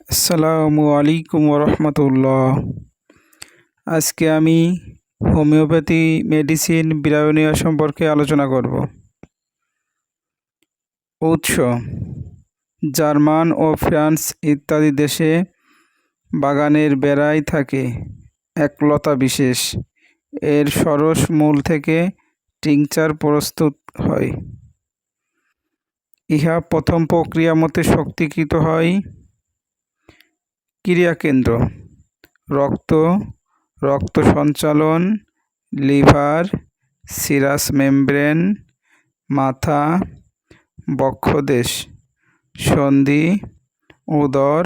আসসালামু আলাইকুম রহমতুল্লাহ। আজকে আমি হোমিওপ্যাথি মেডিসিন ব্রায়োনিয়া সম্পর্কে আলোচনা করব। উৎস: জার্মান ও ফ্রান্স ইত্যাদি দেশে বাগানের বেড়ায় থাকে এক লতা বিশেষ। এর সরস মূল থেকে টিংচার প্রস্তুত হয়। ইহা প্রথম প্রক্রিয়া মতে শক্তিকৃত হয়। ক্রিয়াকেন্দ্র: রক্ত সঞ্চালন, লিভার, সিরাস মেমব্রেন, মাথা, বক্ষদেশ, সন্ধি, উদর,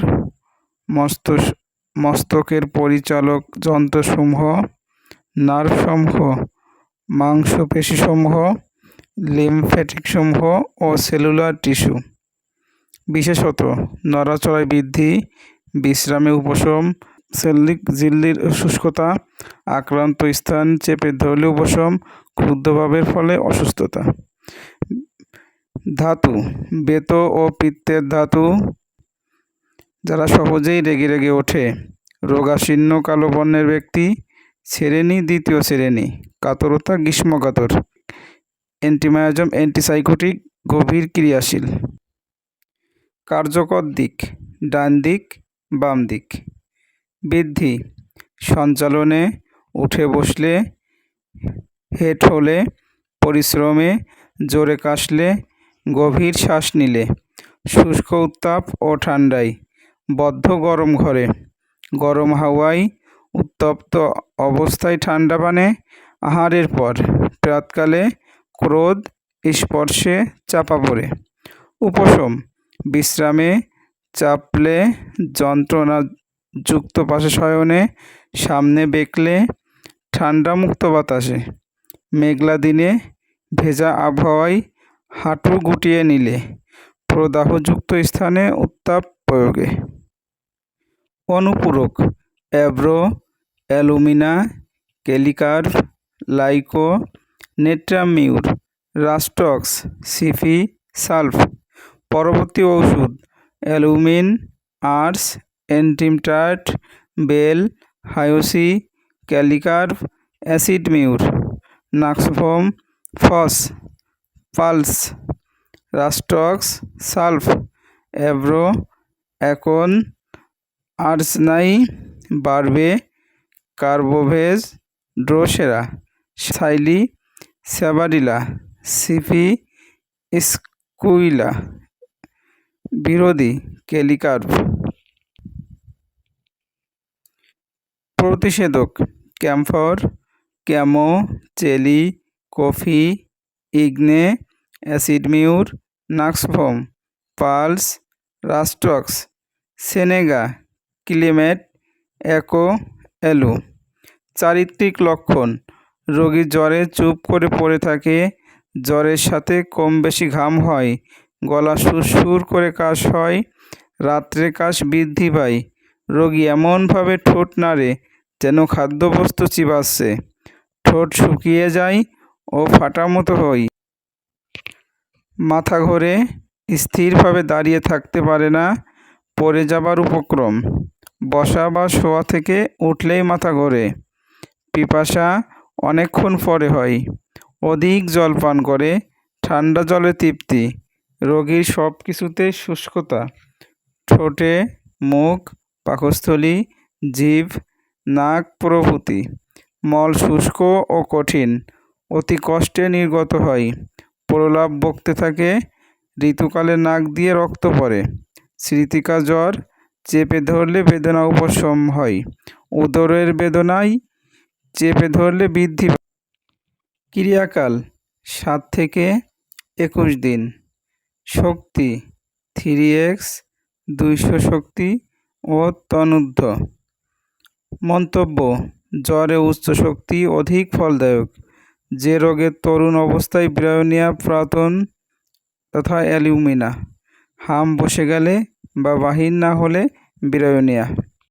মস্তকের পরিচালক যন্ত্রসমূহ, নার্ভসমূহ, মাংসপেশীসমূহ, লিম্ফ্যাটিকসমূহ ও সেলুলার টিস্যু। বিশেষত নড়াচড়ায় বৃদ্ধি, বিশ্রামে উপশম, সেল্লিক ঝিল্লির শুষ্কতা, আক্রান্ত স্থান চেপে ধরলে উপশম, ক্ষুদ্রভাবের ফলে অসুস্থতা। ধাতু: বেত ও পিত্তের ধাতু, যারা সহজেই রেগে ওঠে। রোগাশীর্ণ কালো বর্ণের ব্যক্তি। শ্রেণী: দ্বিতীয় শ্রেণী। কাতরতা: গ্রীষ্মকাতর। অ্যান্টিমায়াজম অ্যান্টিসাইকোটিক, গভীর ক্রিয়াশীল। কার্যকর দিক: ডান দিক, বাম দিক। বৃদ্ধি: সঞ্চালনে, উঠে বসলে, হেঁট হলে, পরিশ্রমে, জোরে কাশলে, গভীর শ্বাস নিলে, শুষ্ক উত্তাপ ও ঠান্ডায়, বদ্ধ গরম ঘরে, গরম হাওয়ায়, উত্তপ্ত অবস্থায় ঠান্ডা পানে, আহারের পর, প্রাতকালে, ক্রোধ, স্পর্শে, চাপা পড়ে। উপশম: বিশ্রামে, চাপলে, যন্ত্রণাযুক্ত পাশে শয়নে, সামনে বেঁকলে, ঠান্ডামুক্ত বাতাসে, মেঘলা দিনে, ভেজা আবহাওয়ায়, হাঁটু গুটিয়ে নিলে, প্রদাহযুক্ত স্থানে উত্তাপ প্রয়োগে। অনুপূরক: অ্যাব্রো, অ্যালুমিনা, ক্যালিকার্ভ, লাইকো, নেট্রামিউর, রাস্টক্স, সিফি, সালফ। পরবর্তী ঔষধ: অ্যালুমিন, আর্স, অ্যান্টিমটার্ট, বেল, হায়োসি, ক্যালিকার্ভ, অ্যাসিডমিউর, নাক্সভোম, ফস, পালস, রাস্টক্স, সালফ, অ্যাব্রো, অ্যাকন, আর্সনাই, বারবে, কার্বোভেজ, ড্রোসেরা, সাইলি, স্যাবাডিলা, সিফি, স্কুইলা। বিরোধী: ক্যালিকার্ভ। প্রতিষেধক: ক্যাম্ফর, ক্যামো, চেলি, কফি, ইগনে, অ্যাসিডমিউর, নাক্সভোম, পালস, রাস্টক্স, সেনেগা, ক্লিমেট, অ্যাকো, অ্যালু। চারিত্রিক লক্ষণ: রোগী জ্বরে চুপ করে পড়ে থাকে, জ্বরের সাথে কম বেশি ঘাম হয়, গলা সুরসুর করে কাশ হয়, রাত্রে কাশ বৃদ্ধি পায়, রোগী এমনভাবে ঠোঁট নাড়ে যেন খাদ্যবস্তু চিবাচ্ছে, ঠোঁট শুকিয়ে যায় ও ফাটার মতো হয়, মাথা ঘোরে, স্থিরভাবে দাঁড়িয়ে থাকতে পারে না, পড়ে যাবার উপক্রম, বসা বা শোয়া থেকে উঠলেই মাথা ঘোরে, পিপাসা অনেকক্ষণ পরে হয়, অধিক জল পান করে, ঠান্ডা জলে তৃপ্তি, রোগীর সব কিছুতে শুষ্কতা, ঠোঁটে, মুখ, পাকস্থলী, জিভ, নাক প্রভৃতি, মল শুষ্ক ও কঠিন, অতি কষ্টে নির্গত হয়, প্রলাপ বকতে থাকে, ঋতুকালে নাক দিয়ে রক্ত পড়ে, স্মৃতিকা জ্বর, চেপে ধরলে বেদনা উপশম হয়, উদরের বেদনায় চেপে ধরলে বৃদ্ধি পায়। ক্রিয়াকাল: 7 থেকে 21 দিন। শক্তি: 3x, 200 শক্তি ও তন্মূর্ধ্ব। মন্তব্য: জ্বরে উচ্চ শক্তি অধিক ফলদায়ক। যে রোগের তরুণ অবস্থায় ব্রায়োনিয়া প্রাতন তথা অ্যালুমিনা, হাম বসে গেলে বা বাহির না হলে ব্রায়োনিয়া।